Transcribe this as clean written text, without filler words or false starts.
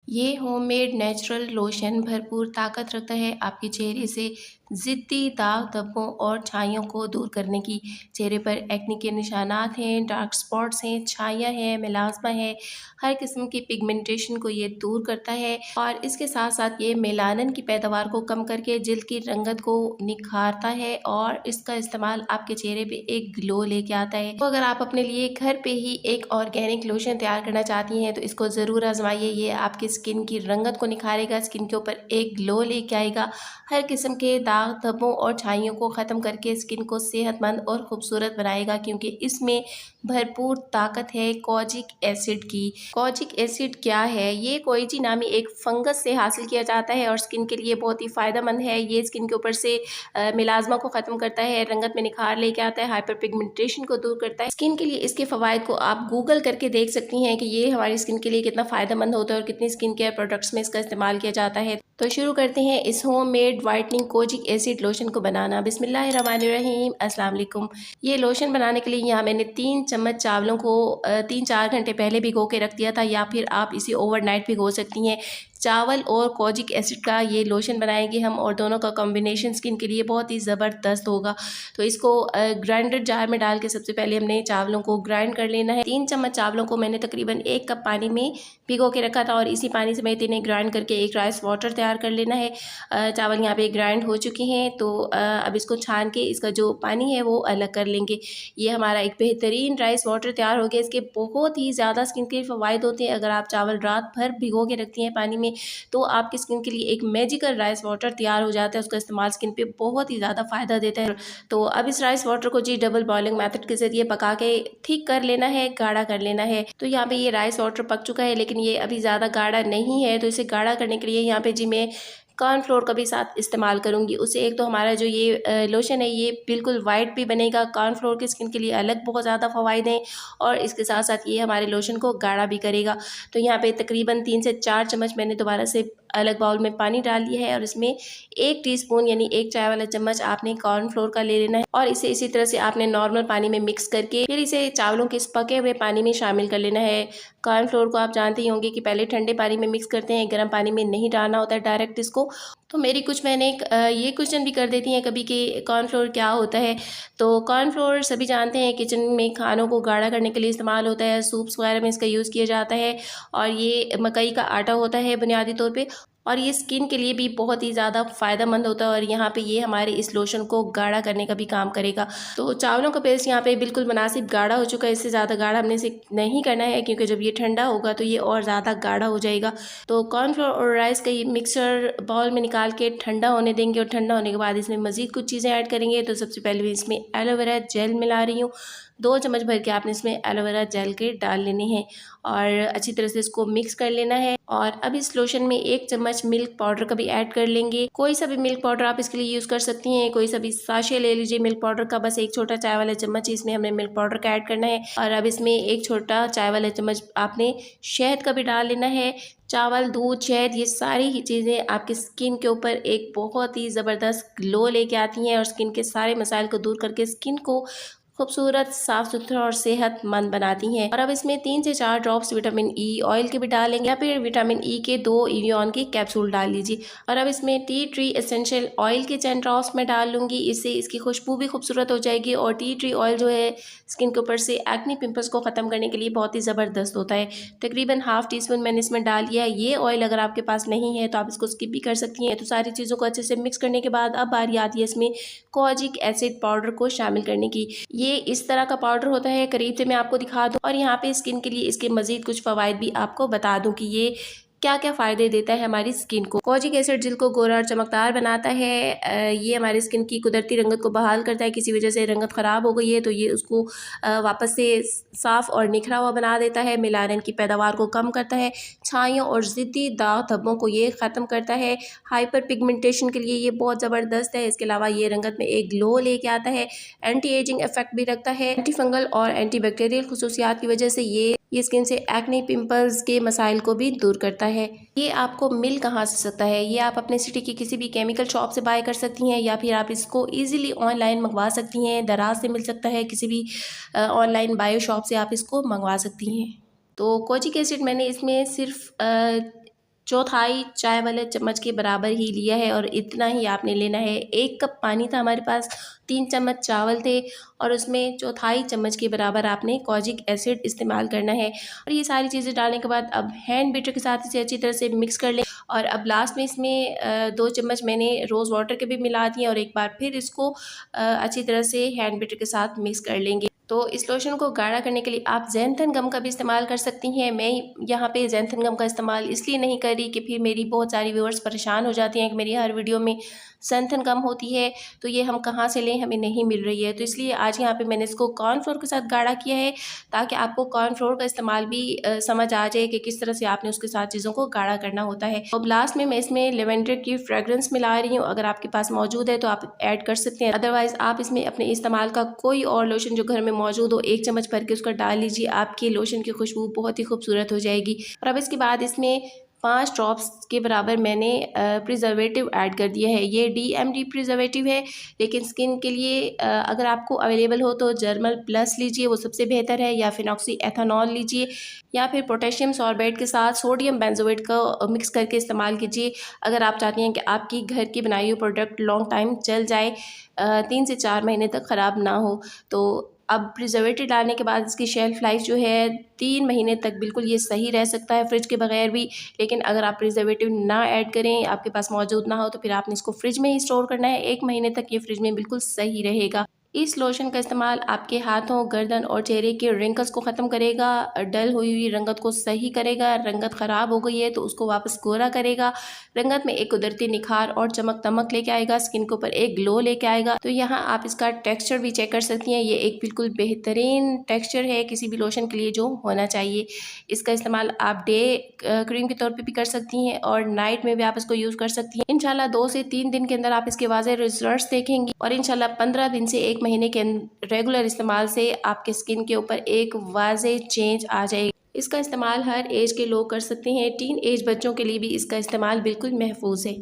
ये homemade natural lotion भरपूर ताकत रखता है आपके चेहरे से ज़िद्दी दाग धब्बों और छाइयों को दूर करने की। चेहरे पर एक्ने के निशानात हैं, डार्क स्पॉट्स हैं, छाइयाँ हैं, मेलास्मा है, हर किस्म की पिगमेंटेशन को ये दूर करता है और इसके साथ साथ ये मेलानिन की पैदावार को कम करके जिल्द की रंगत को निखारता है और इसका इस्तेमाल आपके चेहरे पे एक ग्लो लेके आता है। तो अगर आप अपने लिए घर पे ही एक ऑर्गेनिक लोशन तैयार करना चाहती हैं तो इसको ज़रूर आजमाइए। ये आपकी स्किन की रंगत को निखारेगा, स्किन के ऊपर एक ग्लो लेके आएगा, हर किस्म के दाग धब्बों और छाइयों को ख़त्म करके स्किन को सेहतमंद और खूबसूरत बनाएगा क्योंकि इसमें भरपूर ताकत है कोजिक एसिड की। कोजिक एसिड क्या है? ये कोइजी नामी एक फंगस से हासिल किया जाता है और स्किन के लिए बहुत ही फ़ायदेमंद है। ये स्किन के ऊपर से मिलाज़मा को ख़त्म करता है, रंगत में निखार लेके आता है, हाइपर पिगमेंटेशन को दूर करता है। स्किन के लिए इसके फ़वाइद को आप गूगल करके देख सकती हैं कि ये हमारी स्किन के लिए कितना फ़ायदेमंद होता है और कितनी स्किन केयर प्रोडक्ट्स में इसका इस्तेमाल किया जाता है। तो शुरू करते हैं इस homemade whitening kojic acid lotion को बनाना। बिस्मिल्लाहिर्रहमानिर्रहीम, अस्सलाम वालेकुम। ये लोशन बनाने के लिए यहाँ मैंने 3 चम्मच चावलों को 3-4 घंटे पहले भिगो के रख दिया था या फिर आप इसे ओवरनाइट भिगो सकती हैं। चावल और कोजिक एसिड का ये लोशन बनाएंगे हम और दोनों का कॉम्बिनेशन स्किन के लिए बहुत ही ज़बरदस्त होगा। तो इसको ग्राइंडर जार में डाल के सबसे पहले हमने चावलों को ग्राइंड कर लेना है। 3 चम्मच चावलों को मैंने तकरीबन 1 कप पानी में भिगो के रखा था और इसी पानी से मैंने इन्हें ग्राइंड करके एक राइस वाटर तैयार कर लेना है। चावल यहाँ पे ग्राइंड हो चुके हैं तो अब इसको छान के इसका जो पानी है वो अलग कर लेंगे। ये हमारा एक बेहतरीन राइस वाटर तैयार हो गया। इसके बहुत ही ज़्यादा स्किन के फ़वाइद होते हैं। अगर आप चावल रात भर भिगो के रखती हैं पानी में तो आपकी स्किन के लिए एक मैजिकल राइस वाटर तैयार हो जाता है। उसका इस्तेमाल स्किन पे बहुत ही ज़्यादा फ़ायदा देता है। तो अब इस राइस वाटर को जी डबल बॉइलिंग मेथड के ज़रिए पका के ठीक कर लेना है, गाढ़ा कर लेना है। तो यहाँ पे ये राइस वाटर पक चुका है लेकिन ये अभी ज़्यादा गाढ़ा नहीं है। तो इसे गाढ़ा करने के लिए यहाँ पे जी मैं कॉर्नफ्लोर का भी साथ इस्तेमाल करूँगी। उससे एक तो हमारा जो ये लोशन है ये बिल्कुल वाइट भी बनेगा। कॉर्नफ्लोर की स्किन के लिए अलग बहुत ज़्यादा फ़वाइद हैं और इसके साथ साथ ये हमारे लोशन को गाढ़ा भी करेगा। तो यहाँ पे तकरीबन 3 से 4 चम्मच मैंने दोबारा से अलग बाउल में पानी डाल दिया है और इसमें 1 टीस्पून यानी 1 चाय वाला चम्मच आपने कॉर्नफ्लोर का ले लेना है और इसे इसी तरह से आपने नॉर्मल पानी में मिक्स करके फिर इसे चावलों के इस पके हुए पानी में शामिल कर लेना है। कॉर्नफ्लोर को आप जानते ही होंगे कि पहले ठंडे पानी में मिक्स करते हैं, गर्म पानी में नहीं डालना होता है डायरेक्ट इसको। तो मेरी कुछ मैंने ये क्वेश्चन भी कर देती हैं कभी कि कॉर्नफ्लोर क्या होता है। तो कॉर्नफ्लोर सभी जानते हैं किचन में खानों को गाढ़ा करने के लिए इस्तेमाल होता है, सूप्स वगैरह में इसका यूज़ किया जाता है और ये मकई का आटा होता है बुनियादी तौर पे और ये स्किन के लिए भी बहुत ही ज़्यादा फ़ायदेमंद होता है और यहाँ पे ये हमारे इस लोशन को गाढ़ा करने का भी काम करेगा। तो चावलों का पेस्ट यहाँ पे बिल्कुल मुनासिब गाढ़ा हो चुका है। इससे ज़्यादा गाढ़ा हमने इसे नहीं करना है क्योंकि जब ये ठंडा होगा तो ये और ज़्यादा गाढ़ा हो जाएगा। तो कॉर्नफ्लोर और राइस का ये मिक्सचर बाउल में निकाल के ठंडा होने देंगे और ठंडा होने के बाद इसमें मज़ीद कुछ चीज़ें ऐड करेंगे। तो सबसे पहले मैं इसमें एलोवेरा जेल मिला रही हूँ। 2 चम्मच भर के आपने इसमें एलोवेरा जेल के डाल लेने हैं और अच्छी तरह से इसको मिक्स कर लेना है। और अब इस लोशन में 1 चम्मच मिल्क पाउडर का भी ऐड कर लेंगे। कोई सा भी मिल्क पाउडर आप इसके लिए यूज़ कर सकती हैं, कोई सा भी साशे ले लीजिए मिल्क पाउडर का। बस 1 छोटा चाय वाला चम्मच इसमें हमने मिल्क पाउडर का ऐड करना है और अब इसमें 1 छोटा चाय वाला चम्मच आपने शहद का भी डाल लेना है। चावल, दूध, शहद ये सारी ही चीज़ें आपकी स्किन के ऊपर एक बहुत ही ज़बरदस्त ग्लो लेके आती हैं और स्किन के सारे मसाइल को दूर करके स्किन को खूबसूरत, साफ़ सुथरा और सेहतमंद बनाती हैं। और अब इसमें 3 से 4 ड्रॉप्स विटामिन ई ऑयल के भी डालेंगे या फिर विटामिन ई के 2 इवियन के कैप्सूल डाल लीजिए। और अब इसमें टी ट्री एसेंशियल ऑयल के 10 ड्रॉप्स मैं डाल लूँगी। इससे इसकी खुशबू भी खूबसूरत हो जाएगी और टी ट्री ऑयल जो है स्किन के ऊपर से एक्ने पिंपल्स को ख़त्म करने के लिए बहुत ही ज़बरदस्त होता है। तकरीबन हाफ़ टी स्पून मैंने इसमें डाल दिया है। ये ऑयल अगर आपके पास नहीं है तो आप इसको स्किप भी कर सकती हैं। तो सारी चीज़ों को अच्छे से मिक्स करने के बाद अब बारी आती है इसमें कोजिक एसिड पाउडर को शामिल करने की। ये इस तरह का पाउडर होता है, करीब से मैं आपको दिखा दूँ और यहाँ पे स्किन के लिए इसके मज़ीद कुछ फ़वाइद भी आपको बता दूँ कि ये क्या क्या फ़ायदे देता है हमारी स्किन को। कोजिक एसिड जिल्द को गोरा और चमकदार बनाता है। ये हमारी स्किन की कुदरती रंगत को बहाल करता है। किसी वजह से रंगत ख़राब हो गई है तो ये उसको वापस से साफ़ और निखरा हुआ बना देता है। मेलानिन की पैदावार को कम करता है। छाइयों और ज़िद्दी दाग धब्बों को ये ख़त्म करता है। हाइपर पिगमेंटेशन के लिए ये बहुत ज़बरदस्त है। इसके अलावा ये रंगत में एक ग्लो लेके आता है। एंटी एजिंग इफेक्ट भी रखता है। एंटी फंगल और एंटी बैक्टीरियल खुसूसियात की वजह से ये स्किन से एक्ने पिंपल्स के मसाइल को भी दूर करता है। ये आपको मिल कहाँ से सकता है? ये आप अपने सिटी की किसी भी केमिकल शॉप से बाय कर सकती हैं या फिर आप इसको इजीली ऑनलाइन मंगवा सकती हैं। दराज से मिल सकता है, किसी भी ऑनलाइन बायो शॉप से आप इसको मंगवा सकती हैं। तो कोजिक एसिड मैंने इसमें सिर्फ चौथाई चाय वाले चम्मच के बराबर ही लिया है और इतना ही आपने लेना है। 1 कप पानी था हमारे पास, 3 चम्मच चावल थे और उसमें चौथाई चम्मच के बराबर आपने कॉजिक एसिड इस्तेमाल करना है। और ये सारी चीज़ें डालने के बाद अब हैंड बीटर के साथ इसे अच्छी तरह से मिक्स कर लें। और अब लास्ट में इसमें 2 चम्मच मैंने रोज़ वाटर के भी मिला दिए और एक बार फिर इसको अच्छी तरह से हैंड बीटर के साथ मिक्स कर लेंगे। तो इस लोशन को गाढ़ा करने के लिए आप ज़ैंथन गम का भी इस्तेमाल कर सकती हैं। मैं यहाँ पे ज़ैंथन गम का इस्तेमाल इसलिए नहीं कर रही कि फिर मेरी बहुत सारी व्यूअर्स परेशान हो जाती हैं कि मेरी हर वीडियो में ज़ैंथन गम होती है, तो ये हम कहाँ से लें, हमें नहीं मिल रही है। तो इसलिए आज यहाँ पे मैंने इसको कॉर्नफ्लोर के साथ गाढ़ा किया है, ताकि आपको कॉर्नफ्लोर का इस्तेमाल भी समझ आ जाए कि किस तरह से आपने उसके साथ चीज़ों को गाढ़ा करना होता है। अब लास्ट में मैं इसमें लेवेंडर की फ्रेगरेंस मिला रही हूँ। अगर आपके पास मौजूद है तो आप ऐड कर सकते हैं, अदरवाइज़ आप इसमें अपने इस्तेमाल का कोई और लोशन जो घर में मौजूद हो 1 चम्मच भर के उसका डाल लीजिए। आपकी लोशन की खुशबू बहुत ही खूबसूरत हो जाएगी। और अब इसके बाद इसमें 5 ड्रॉप्स के बराबर मैंने प्रिजर्वेटिव ऐड कर दिया है। ये DMD प्रिजर्वेटिव है, लेकिन स्किन के लिए अगर आपको अवेलेबल हो तो जर्मल प्लस लीजिए, वो सबसे बेहतर है, या फिनॉक्सी एथानॉल लीजिए, या फिर पोटेशियम सॉर्बेट के साथ सोडियम बेंजोएट का मिक्स करके इस्तेमाल कीजिए। अगर आप चाहती हैं कि आपकी घर की बनाई हुई प्रोडक्ट लॉन्ग टाइम चल जाए, 3 से 4 महीने तक ख़राब ना हो। तो अब प्रिजर्वेटिव डालने के बाद इसकी शेल्फ़ लाइफ जो है 3 महीने तक बिल्कुल ये सही रह सकता है फ्रिज के बगैर भी। लेकिन अगर आप प्रिजर्वेटिव ना ऐड करें, आपके पास मौजूद ना हो, तो फिर आपने इसको फ्रिज में ही स्टोर करना है। 1 महीने तक ये फ्रिज में बिल्कुल सही रहेगा। इस लोशन का इस्तेमाल आपके हाथों, गर्दन और चेहरे के रिंकल्स को ख़त्म करेगा, डल हुई रंगत को सही करेगा, रंगत ख़राब हो गई है तो उसको वापस गोरा करेगा, रंगत में एक कुदरती निखार और चमक दमक लेके आएगा, स्किन के ऊपर एक ग्लो लेके आएगा। तो यहाँ आप इसका टेक्सचर भी चेक कर सकती हैं। ये एक बिल्कुल बेहतरीन टेक्सचर है किसी भी लोशन के लिए जो होना चाहिए। इसका इस्तेमाल आप डे क्रीम के तौर पे भी कर सकती हैं और नाइट में भी आप इसको यूज़ कर सकती हैं। इंशाल्लाह 2 से 3 दिन के अंदर आप इसके वाज़ेह रिजल्ट्स देखेंगी और इंशाल्लाह 15 दिन से 1 महीने के रेगुलर इस्तेमाल से आपके स्किन के ऊपर एक वाज़ेह चेंज आ जाएगी। इसका इस्तेमाल हर एज के लोग कर सकते हैं। टीन एज बच्चों के लिए भी इसका इस्तेमाल बिल्कुल महफूज है।